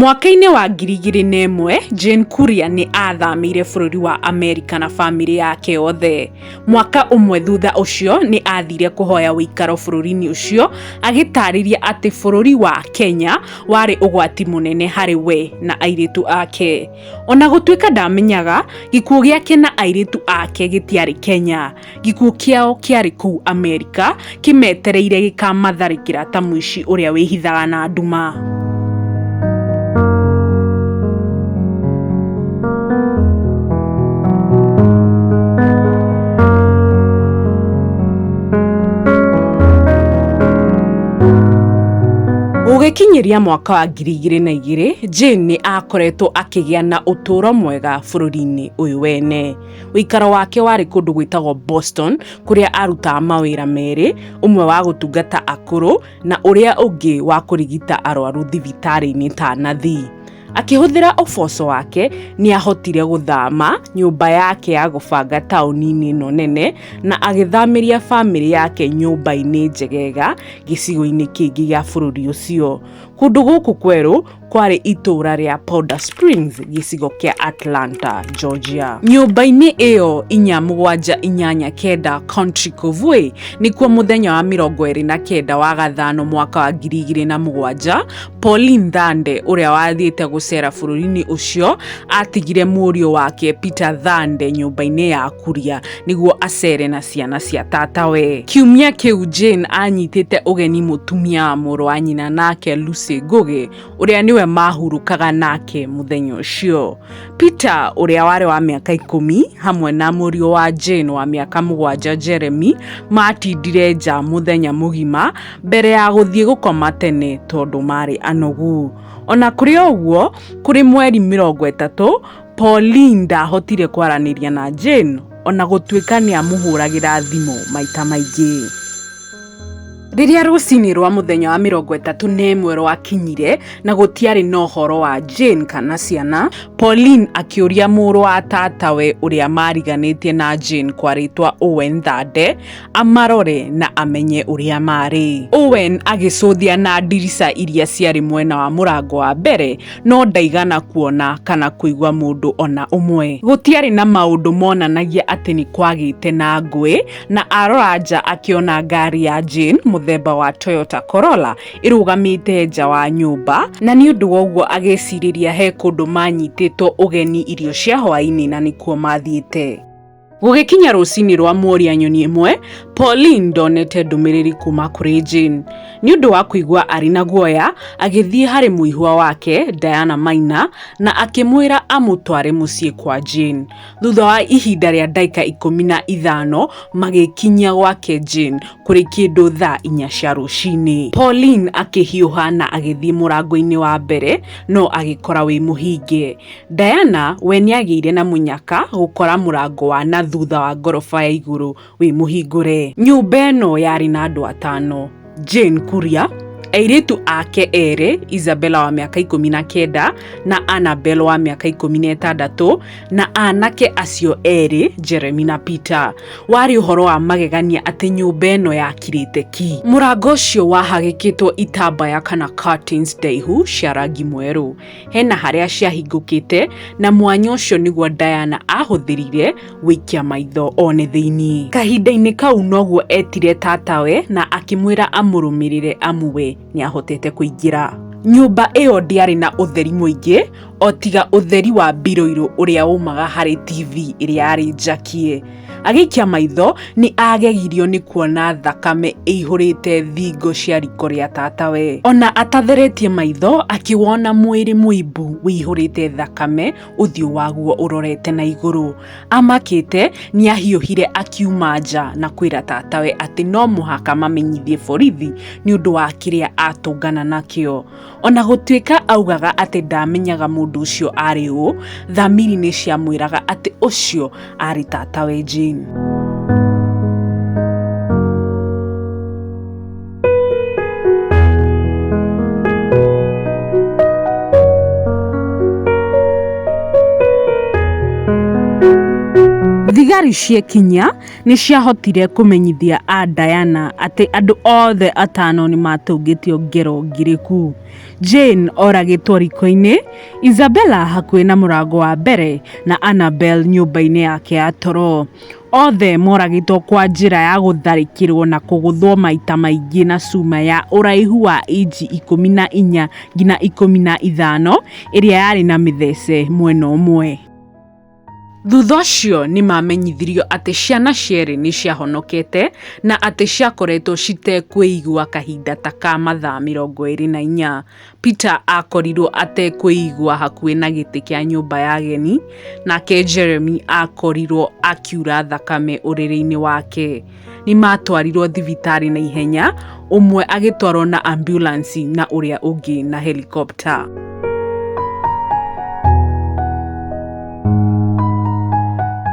Mwaka-inĩ wa 2001, Jane Kuria nĩ athamĩire bũrũri wa Amerika na bamĩrĩ yake yothe. Mwaka ũmwe thutha ũcio nĩ athire kũhoya ũikaro bũrũri-inĩ ũcio, agĩtarĩria atĩ bũrũri wa Kenya warĩ ũgwati mũnene harĩ we na airĩtu ake. Ona gũtuĩka ndamenyaga, gĩkuũ gĩake na airĩtu ake gĩtiarĩ Kenya. Gĩkuũ kĩao kĩarĩ kũu Amerika, kĩmetereire gĩkamatharĩkĩra ta mũici ũrĩa wĩhithaga na nduma. Gũgĩkinyĩria mwaka wa 2002, Jane nĩ akoretwo akĩgĩa na ũtũũro mwega bũrũri-inĩ ũyũ wene. Ũikaro wake warĩ kũndũ gwĩtagwo Boston, kũrĩa arutaga mawĩra merĩ, ũmwe wa gũtungata akũrũ na ũrĩa ũngĩ wa kũrigita arwaru thibitarĩ-inĩ ta nathi. Akĩhũthĩra ũboco wake, nĩ ahotire gũthama nyũmba yake ya gũbanga taũni-inĩ ĩno nene na agĩthamĩria bamĩrĩ yake nyũmba-inĩ njegega gĩcigo-inĩ kĩngĩ gĩa bũrũri ũcio. Kũndũ gũkũ kwerũ kwarĩ itũũra rĩa Powder Springs, gĩcigo kĩa Atlanta, Georgia. Nyũmba-inĩ ĩyo 4789 Country Cove Way nĩkuo mũthenya wa 29 wa Gathano mwaka wa 2007, Pauline Thande ũrĩa wathiĩte gũcera bũrũri-inĩ ũcio atigire mũriũ wake Peter Thande nyũmba-inĩ ya Kuria nĩguo acere na ciana cia tatawe. Kiumia kĩu Jane anyitĩte ũgeni mũtumia wa mũrũ wa nyina nake Lucy Ngugi, ũrĩa niwe mahurũkaga nake mũthenya ũcio. Peter ũrĩa warĩ wa mĩaka 10 hamwe na mũriũ wa Jane wa mĩaka 7 Jeremy matindire nja mũthenya mũgima mbere ya gũthiĩ gũkoma tene tondũ marĩ anogu. Ona kũrĩ ũguo, kũrĩ mweri 30, Pauline ndahotire kwaranĩria na Jane, ona gũtuĩka nĩ amũhũragĩra thimũ maita maingĩ. Rĩrĩa rũcinĩ rwa mũthenya wa 31 rwakinyire na gũtiarĩ na ũhoro wa Jane kana ciana, Pauline akĩũria mũrũ wa tatawe ũrĩa mariganĩtie na Jane kwa rĩtwa Owen Thande amarore na amenye ũrĩa marĩ. Owen agĩcũthia na ndirica iria ciarĩ mwena wa mũrango wa mbere, no ndaigana kuona kana kũigua mũndũ ona ũmwe. Gũtiarĩ na maũndũ monanagia atĩ nĩ kwagĩte na ngũĩ, na arora nja akĩona ngari ya Jane mũthemba wa Toyota Corolla ĩrũgamĩte nja wa nyũmba, na nĩ ũndũ wa ũguo agĩcirĩria he kũndũ manyitĩtwo ũgeni irio cia hwaĩ-inĩ na nĩkuo mathiĩte. Gũgĩkinya rũcinĩ rwa Mworia nyoni ĩmwe, Pauline ndonete ndũmĩrĩri kuma kũrĩ Jane. Nĩ ũndũ wa kũigua arĩ na guoya, agĩthiĩ harĩ mũihwa wake Diana Maina na akĩmwĩra amũtware mũciĩ kwa Jane. Thutha wa ihinda rĩa ndagĩka 15 magĩkinyia gwake Jane kũrĩ kĩndũ thaa 4 cia rũcinĩ. Pauline akĩhiũha na agĩthiĩ mũrango-inĩ wa mbere, no agĩkora wĩ mũhinge. Diana we nĩagĩire na mũnyaka gũkora mũrango wa na thutha wa ngoroba ya igũrũ wĩ mũhingũre. Nyũmba ĩno yarĩ na andũ 5: Jane Kuria, airĩtu ake erĩ, Isabella wa mĩaka 19 na Annabelle wa mĩaka 16, na anake acio erĩ, Jeremy na Peter. Warĩ ũhoro wa magegania atĩ nyũmba ĩno yakirĩte ki. Mũrango ũcio wahagĩkĩtwo itambaya kana curtains ndaihu cia rangi mwerũ. Hena harĩa ciahingũkĩte, na mwanya ũcio nĩguo Diana ahũthĩrire gũikia maitho one thĩinĩ. Kahinda-inĩ kau noguo etire tatawe na akĩmwĩra amũrũmĩrĩre amwe nĩ ahotete kũingĩra. Nyũmba ĩyo ndĩarĩ na ũtheri mũingĩ, o tiga ũtheri wa biroiro ũrĩa umaga harĩ TV ĩrĩa yarĩ njakie. Agĩikia maitho nĩ agegirio nĩ kuona thakame ĩihũrĩte thingo cia riko rĩa tatawe. Ona atatheretie maitho, akĩwona mwĩrĩ mũimbu wĩihũrĩte thakame, ũthiũ waguo ũrorete na igũrũ. Amakĩte nĩ ahiũhire akiuma nja na kwĩra tatawe atĩ no mũhaka mamenyithie borithi nĩ ũndũ wa kĩrĩa atũngana nakĩo. Ona gũtuĩka augaga atĩ ndamenyaga mũndũ ũcio arĩ ũ, thamiri nĩ ciamwĩraga atĩ ũcio arĩ tatawe Jane. Thigari ciekinya nĩ ciahotire kũmenyithia a Diana atĩ andũ othe atano nĩ matũngĩtio ngero ngirĩku. Jane oragĩtwo riko-inĩ, Isabella hakuhĩ na mũrango wa mbere na Annabelle nyũmba-inĩ yake ya toro. Othe moragĩtwo kwa njĩra ya gũtharĩkĩrwo na kũgũthwo maita maingĩ na cuma ya ũraihu wa inji 14 nginya 15 ĩrĩa yarĩ na mĩthece mwena ũmwe. Thutha ũcio nĩ mamenyithirio atĩ ciana cierĩ nĩ ciahonokete na atĩ ciakoretwo citekwĩigua kahinda ta ka mathaa 24. Peter akorirwo atekwĩigua hakuhĩ na gĩtĩ kĩa nyũmba ya ageni, nake Jeremy akorirwo akiura thakame ũrĩrĩ-inĩ wake. Nĩ matwarirwo thibitarĩ na ihenya, ũmwe agĩtwarwo na ambulance na ũrĩa ũngĩ na helicopter.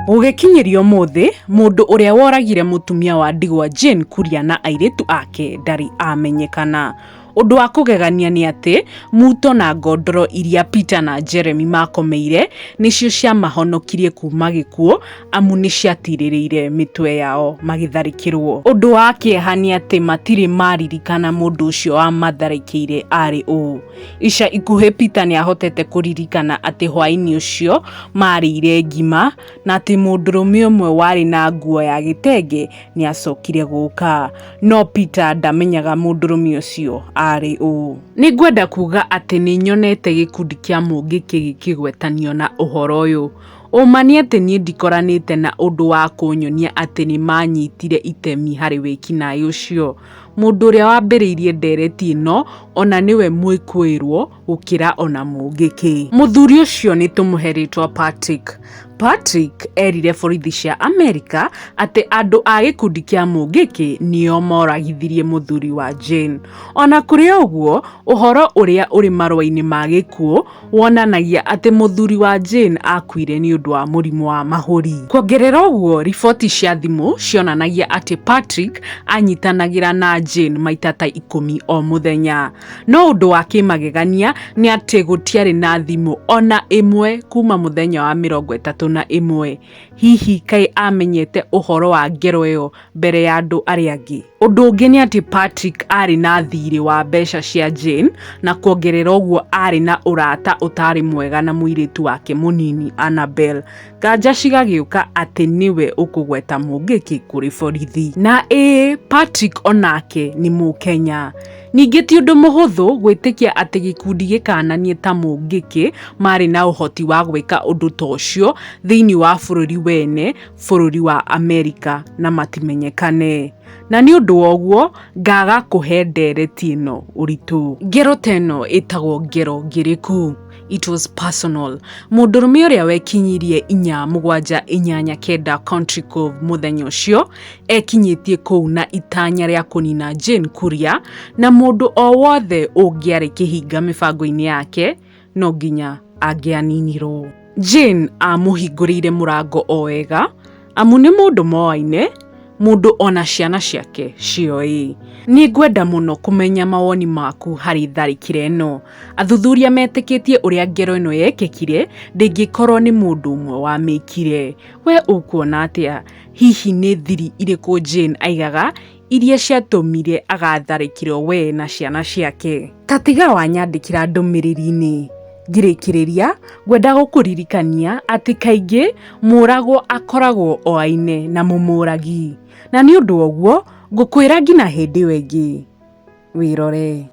Gũgĩkinyĩrio mũthĩ, mũndũ ũrĩa woragire mũtumia wa ndigwa Jane Kuria na airĩtu ake ndarĩ amenyekana. Ũndũ wa kũgegania nĩ atĩ muto na ngondoro iria Peter na Jeremy makomeire nĩcio ciamahonokirie kuma gĩkuũ, amu nĩ ciatirĩrĩire mĩtwe yao magĩtharĩkĩrwo. Ũndũ wa kĩeha nĩ atĩ matirĩ maririkana mũndũ ũcio wa matharĩkĩire arĩ ũ. Ica ikuhĩ Peter nĩ ahotete kũririkana atĩ hwaĩ-inĩ ũcio marĩire ngima na atĩ mũndũrũme ũmwe warĩ na nguo ya gĩtenge nĩ acokire gũka. No Peter ndamenyaga mũndũrũme ũcio arĩ ũ. Nĩ ngwenda kuga atĩ nĩ nyonete gĩkundi kĩa mũngĩkĩ gĩkĩgwetanio na ũhoro ũyũ. Ũma nĩ atĩ niĩ ndikoranĩte na ũndũ wa kũnyonia atĩ nĩ manyitire itemi harĩ wĩkinaĩ ũcio. Mũndũ ũrĩa wambĩrĩirie ndereti ĩno ona nĩwe mwĩkũĩrwo gũkĩra ona mũngĩkĩ. Mũthuri ũcio nĩ tũmũhe rĩtwa Patrick. Patrick erire borithi cia Amerika atĩ andũ a gĩkundi kĩa mũngĩkĩ nĩo moragithirie mũthuri wa Jane. Ona kũrĩ ũguo, ũhoro ũrĩa ũrĩ marũa-inĩ ma gĩkuũ wonanagia atĩ mũthuri wa Jane akuire nĩ ũndũ wa mũrimũ wa mahũri. Kuongerera ũguo, riboti cia thimũ cionanagia atĩ Patrick anyitanagĩra na Jane maita ta 10 o mũthenya. No ũndũ wa kĩmagegania nĩ atĩ gũtiarĩ na thimũ ona ĩmwe kuma mũthenya wa 31. Hihi kaĩ amenyete ũhoro wa ngero ĩyo mbere ya andũ arĩa angĩ. Ũndũ ũngĩ nĩ atĩ Patrick arĩ na thirĩ wa mbeca cia Jane, na kuongerera ũguo arĩ na ũrata ũtarĩ mwega na mũirĩtu wake mũnini Annabelle. Nganja cigagĩũka atĩ nĩwe ũkũgweta mũngĩkĩ kũrĩ borithi. Na Patrick onake nĩ Mũkenya. Ningĩ ti ũndũ mũhũthũ gwĩtĩkia atĩ gĩkundi gĩkananie ta mũngĩkĩ marĩ na ũhoti wa gwĩka ũndũ ta ũcio thĩinĩ wa bũrũri wene, bũrũri wa Amerika, na matimenyekane. Na nĩ ũndũ wa ũguo ngaga kũhe ndereti ĩno ũritũ. Ngero teno ĩtagwo ngero ngĩrĩku. It was personal. Mũndũrũme ũrĩa wekinyirie 479 Country Cove mũthenya ũcio ekinyĩtie kũu na itanya rĩa kũnina Jane Kuria, na mũndũ o wothe ũngĩarĩ kĩhinga mĩbango-inĩ yake no nginya angĩaninirwo. Jane amũhingũrĩire mũrango o wega, amu nĩ mũndũ moaine, mũndũ ona ciana ciake cioĩ. Nĩ ngwenda mũno kũmenya mawoni maku harĩ tharĩkĩro ĩno. Athuthuria metĩkĩtie ũrĩa ngero ĩno yekĩkire ndĩngĩkorwo nĩ mũndũ ũmwe wamĩkire. We ũkuona atĩa? Hihi nĩ thiri irĩkũ Jane aigaga iria ciatũmire agatharĩkĩrwo we na ciana ciake? Tatiga wanyandĩkĩra ndũmĩrĩri-inĩ. Ngĩrĩkĩrĩria, ngwenda gũkũririkania atĩ kaingĩ mũragwo akoragwo oaine na mũmũragi. Na nĩ ũndũ ũguo ngũkwĩra nginya hĩndĩ ĩyo ĩngĩ. Wĩrore.